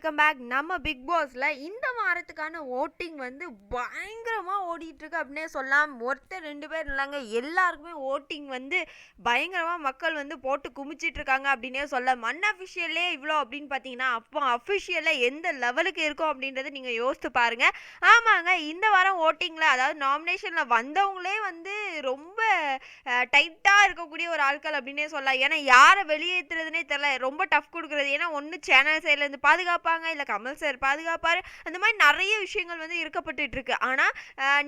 Welcome back. நம்ம big பாஸ்ல இந்த வாரத்துக்கான ஓட்டிங் வந்து பயங்கரமா ஓடிட்டு இருக்கு அப்படின்னே சொல்லலாம். ஒருத்தர் 2 பேர் இல்லைங்க, எல்லாருக்குமே ஓட்டிங் வந்து பயங்கரமா மக்கள் வந்து போட்டு குமிச்சிட்டு இருக்காங்க அப்படின்னே சொல்லலாம். அன்அஃபிஷியலே இவ்வளோ அப்படின்னு பார்த்தீங்கன்னா, அப்போ அஃபிஷியலா எந்த லெவலுக்கு இருக்கும் அப்படின்றத நீங்க யோசித்து பாருங்க. ஆமாங்க, இந்த வாரம் ஓட்டிங்ல அதாவது நாமினேஷன்ல வந்தவங்களே வந்து ரொம்ப டைட்டா இருக்கக்கூடிய ஒரு ஆட்கள் அப்படின்னே சொல்லலாம். ஏன்னா யாரை வெளியேற்றுறதுனே தெரியல, ரொம்ப டஃப் கொடுக்குறது. ஏன்னா ஒன்று சேனல் சைட்ல இருந்து பாதுகாப்பாங்க, இல்ல கமல் சார் பாதுகாப்பாரு, அந்த மாதிரி நிறைய விஷயங்கள் வந்து இருக்கப்பட்டு இருக்கு. ஆனா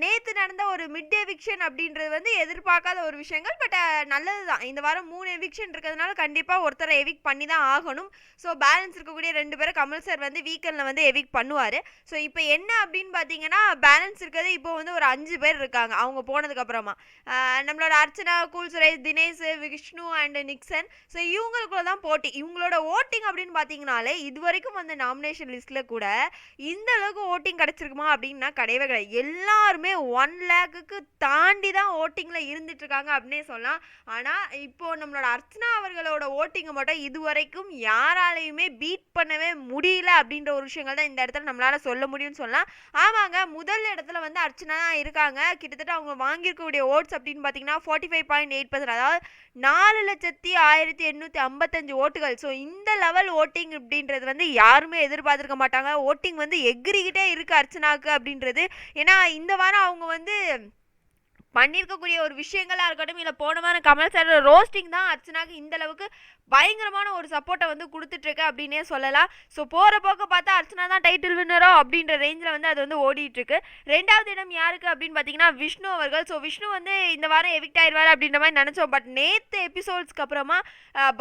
நேத்து நடந்த ஒரு மிட் எவிக்ஷன் அப்படின்றது வந்து எதிர்பார்க்காத ஒரு விஷயங்கள். பட் நல்லதுதான். இந்த வாரம் 3 எவிக்ஷன் இருக்கிறதுனால கண்டிப்பா ஒருத்தரை எவிக் பண்ணி தான் ஆகணும். ஸோ பேலன்ஸ் இருக்கக்கூடிய 2 பேரை கமல் சார் வந்து வீக்கெண்ட்ல வந்து எவிக் பண்ணுவாரு. ஸோ இப்போ என்ன அப்படின்னு பார்த்தீங்கன்னா, பேலன்ஸ் இருக்கிறது இப்போ வந்து ஒரு 5 பேர் இருக்காங்க அவங்க போனதுக்கு அப்புறமா. நம்மளோட Archana, cool Suresh, Dinesh, Vishnu and Nixon. So இவங்களுக்குள்ள தான் போட்டி. இவங்களோட ஓட்டிங் அப்படின்னு பார்த்தீங்கனாலே இதுவரைக்கும் வந்த நாமினேஷன் லிஸ்ட்ல கூட இந்த அளவுக்கு ஓட்டிங் கிடைச்சிருக்குமா அப்படின்னா கிடையவே கிடையாது. எல்லாருமே 1 லேக்குக்கு தாண்டி தான் ஓட்டிங்ல இருந்துட்டு இருக்காங்க அப்படின்னே சொல்லலாம். ஆனா இப்போ நம்மளோட அர்ச்சனா அவர்களோட ஓட்டிங்கை மட்டும் இதுவரைக்கும் யாராலையுமே பீட் பண்ணவே முடியல அப்படின்ற ஒரு விஷயங்கள் தான் இந்த இடத்துல நம்மளால சொல்ல முடியும்னு சொல்லலாம். ஆமாங்க, முதல் இடத்துல வந்து அர்ச்சனா தான் இருக்காங்க. கிட்டத்தட்ட அவங்க வாங்கியிருக்கக்கூடிய ஓட்ஸ் அப்படின்னு பார்த்தீங்கன்னா 45.8%, அதாவது 4,1855 ஓட்டுகள். ஸோ இந்த லெவல் ஓட்டிங் அப்படின்றது வந்து யாருமே எதிர்பார்த்திருக்க மாட்டாங்க. ஓட்டிங் வந்து எகிரிக்கிட்டே இருக்கு அர்ச்சனாக்கு அப்படின்றது. ஏன்னா இந்த வாரம் அவங்க வந்து பண்ணியிருக்கக்கூடிய ஒரு விஷயங்களா இருக்கட்டும், இல்லை போன வாரம் கமல் சார் ரோஸ்டிங் தான் அர்ச்சனாக்கு இந்த அளவுக்கு பயங்கரமான ஒரு சப்போர்ட்டை வந்து கொடுத்துட்ருக்கு அப்படின்னே சொல்லலாம். ஸோ போகிற போக்க பார்த்தா அர்ச்சனா தான் டைட்டில் வின்னரோ அப்படின்ற ரேஞ்சில் வந்து அது வந்து ஓடிட்டுருக்கு. 2வது இடம் யாருக்கு அப்படின்னு பார்த்தீங்கன்னா விஷ்ணு அவர்கள். ஸோ விஷ்ணு வந்து இந்த வாரம் எவிக்ட் ஆயிடுவார் அப்படின்ற மாதிரி நினச்சோம். பட் நேற்று எபிசோட்ஸ்க்கு அப்புறமா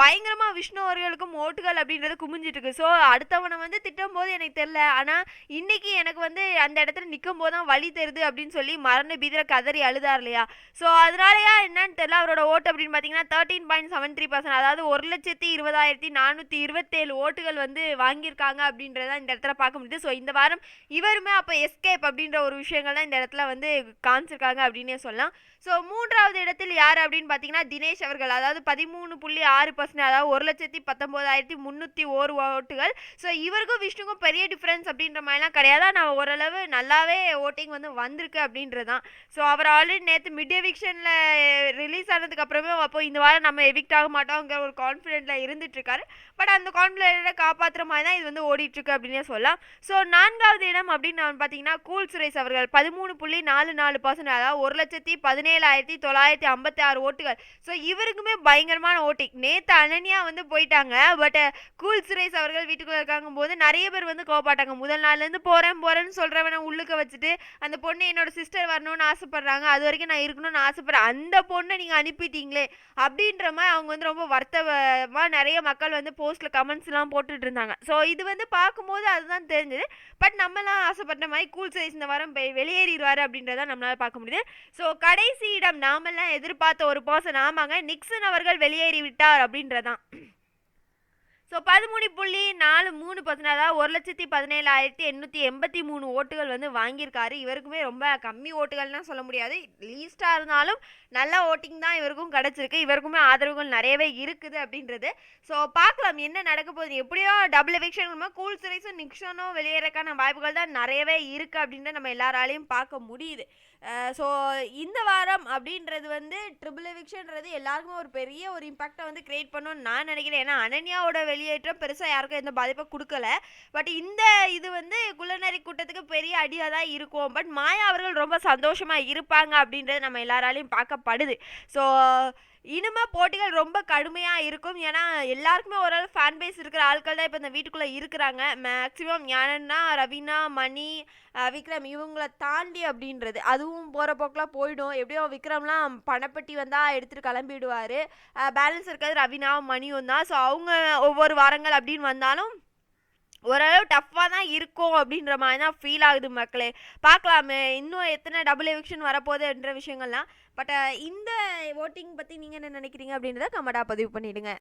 பயங்கரமாக விஷ்ணு அவர்களுக்கும் ஓட்டுகள் அப்படின்றது குமிஞ்சிட்டு. ஸோ அடுத்தவனை வந்து திட்டும் போது எனக்கு தெரில, ஆனால் இன்னைக்கு எனக்கு வந்து அந்த இடத்துல நிற்கும் போது தான் வழி தெரியுது அப்படின்னு சொல்லி மரண பீதிர கதறி அழுதார் இல்லையா. ஸோ அதனாலயா என்னன்னு தெரியல, அவரோட ஓட்டு அப்படின்னு பார்த்தீங்கன்னா 13.73%, அதாவது 1,20,427 ஓட்டுகள் வந்து வாங்கியிருக்காங்க அப்படின்றத இந்த இடத்துல பார்க்க முடியுது. ஸோ இந்த வாரம் இவருமே அப்போ எஸ்கேப் அப்படின்ற ஒரு விஷயங்கள் தான் இந்த இடத்துல வந்து காமிச்சிருக்காங்க அப்படின்னே சொல்லலாம். ஸோ 3வது இடத்தில் யார் அப்படின்னு பார்த்தீங்கன்னா தினேஷ் அவர்கள், அதாவது 13.6%, அதாவது 1,19,301 ஓட்டுகள். ஸோ இவருக்கும் விஷ்ணுக்கும் பெரிய டிஃப்ரென்ஸ் அப்படின்ற மாதிரிலாம் கிடையாது. ஆனால் ஓரளவு நல்லாவே ஓட்டிங் வந்து வந்திருக்கு அப்படின்றதான். ஸோ அவர் ஆல்ரெடி நேற்று மிட் எவிக்ஷனில் ரிலீஸ் ஆனதுக்கு அப்புறமே அப்போ இந்த வாரம் நம்ம எவிக்ட் ஆக மாட்டோங்கிற ஒரு கான்ஃபிடென்ட்டில் இருந்துட்டு இருக்காரு. பட் அந்த கான்ஃபிடென்ட்டை காப்பாற்றுற மாதிரி தான் இது வந்து ஓடிட்டுருக்கு அப்படின்னே சொல்லலாம். ஸோ 4வது இடம் அப்படின்னு நான் பார்த்தீங்கன்னா கூல் சுரேஷ் அவர்கள் 13.44%, அதாவது 1,17,956 ஓட்டுகள். ஸோ இவருக்குமே பயங்கரமான ஓட்டிங். நேற்று அனன்யா வந்து போயிட்டாங்க. பட் கூல் சுரேஷ் அவர்கள் வீட்டுக்குள்ளே இருக்காங்க போது நிறைய பேர் வந்து கோவப்பட்டாங்க. முதல் நாள்லேருந்து போகிறேன்னு சொல்கிறவனை உள்ளுக்க வச்சுட்டு அந்த பொண்ணு என்னோட சிஸ்டர் வரணும்னு ஆசைப்படுறாங்க, அது வரைக்கும் நான் இருக்கணும்னு ஆசைப்படுறேன், அந்த பொண்ணை நீங்கள் அனுப்பிட்டீங்களே அப்படின்ற மாதிரி அவங்க வந்து ரொம்ப வருத்தமாக நிறைய மக்கள் வந்து போஸ்ட்டில் கமெண்ட்ஸ்லாம் போட்டுட்டு இருந்தாங்க. ஸோ இது வந்து பார்க்கும்போது அதுதான் தெரிஞ்சது. பட் நம்மலாம் ஆசைப்பட்ட மாதிரி கூல் சுரேஷ் இந்த வாரம் வெளியேறிடுவார் அப்படின்றத நம்மளால் பார்க்க முடியுது. ஸோ கடைசி இடம் நாமெல்லாம் எதிர்பார்த்த ஒரு பர்சன், ஆமாங்க, நிக்சன் அவர்கள் வெளியேறி விட்டார் அப்படின்றதான். ஸோ 13.43%, அதாவது 1,17,883 ஓட்டுகள் வந்து வாங்கியிருக்காரு. இவருக்குமே ரொம்ப கம்மி ஓட்டுகள்லாம் சொல்ல முடியாது, லீஸ்டாக இருந்தாலும் நல்ல ஓட்டிங் தான் இவருக்கும் கிடச்சிருக்கு. இவருக்குமே ஆதரவுகள் நிறையவே இருக்குது அப்படின்றது. ஸோ பார்க்கலாம் என்ன நடக்க போகுது. எப்படியோ டபுள் எவிக்ஷன் கூல் சுரேஷும் நிக்சனும் வெளியேறக்கான வாய்ப்புகள் தான் நிறையவே இருக்குது அப்படின்றத நம்ம எல்லாராலையும் பார்க்க முடியுது. ஸோ இந்த வாரம் அப்படின்றது வந்து ட்ரிபிள் எவிக்ஷன்றது எல்லாருக்குமே ஒரு பெரிய ஒரு இம்பாக்டை வந்து கிரியேட் பண்ணணும்னு நான் நினைக்கிறேன். ஏன்னா அனன்யாவோட வெளியேற்றம் பெருசாக யாருக்கும் எந்த பாதிப்பை கொடுக்கல. பட் இந்த இது வந்து குள்ளநரி கூட்டத்துக்கு பெரிய அடியாக தான் இருக்கும். பட் மாயா அவர்கள் ரொம்ப சந்தோஷமாக இருப்பாங்க அப்படின்றது நம்ம எல்லாராலையும் பார்க்கப்படுது. ஸோ இனிமே போட்டிகள் ரொம்ப கடுமையாக இருக்கும். ஏன்னா எல்லாருக்குமே ஓரளவு ஃபேன் பேஸ் இருக்கிற ஆட்கள் தான் இப்போ இந்த வீட்டுக்குள்ளே இருக்கிறாங்க. மேக்ஸிமம் ஞானன்னா, ரவீனா, மணி, விக்ரம் இவங்கள தாண்டி அப்படின்றது அதுவும் போகிற போக்கெலாம் போயிடும். எப்படியோ விக்ரம்லாம் பணப்பட்டி வந்தால் எடுத்துகிட்டு கிளம்பிடுவார். பேலன்ஸ் இருக்கிறது ரவீனா, மணியும் தான். ஸோ அவங்க ஒவ்வொரு வாரங்கள் அப்படின்னு வந்தாலும் ஓரளவு டஃப்பாக தான் இருக்கும் அப்படின்ற மாதிரி தான் ஃபீல் ஆகுது மக்களே. பார்க்கலாமே இன்னும் எத்தனை டபுள் எவிக்ஷன் வரப்போகுதுன்ற விஷயங்கள்லாம். பட் இந்த ஓட்டிங் பற்றி நீங்கள் என்ன நினைக்கிறீங்க அப்படின்றத கமெண்டாக பதிவு பண்ணிவிடுங்க.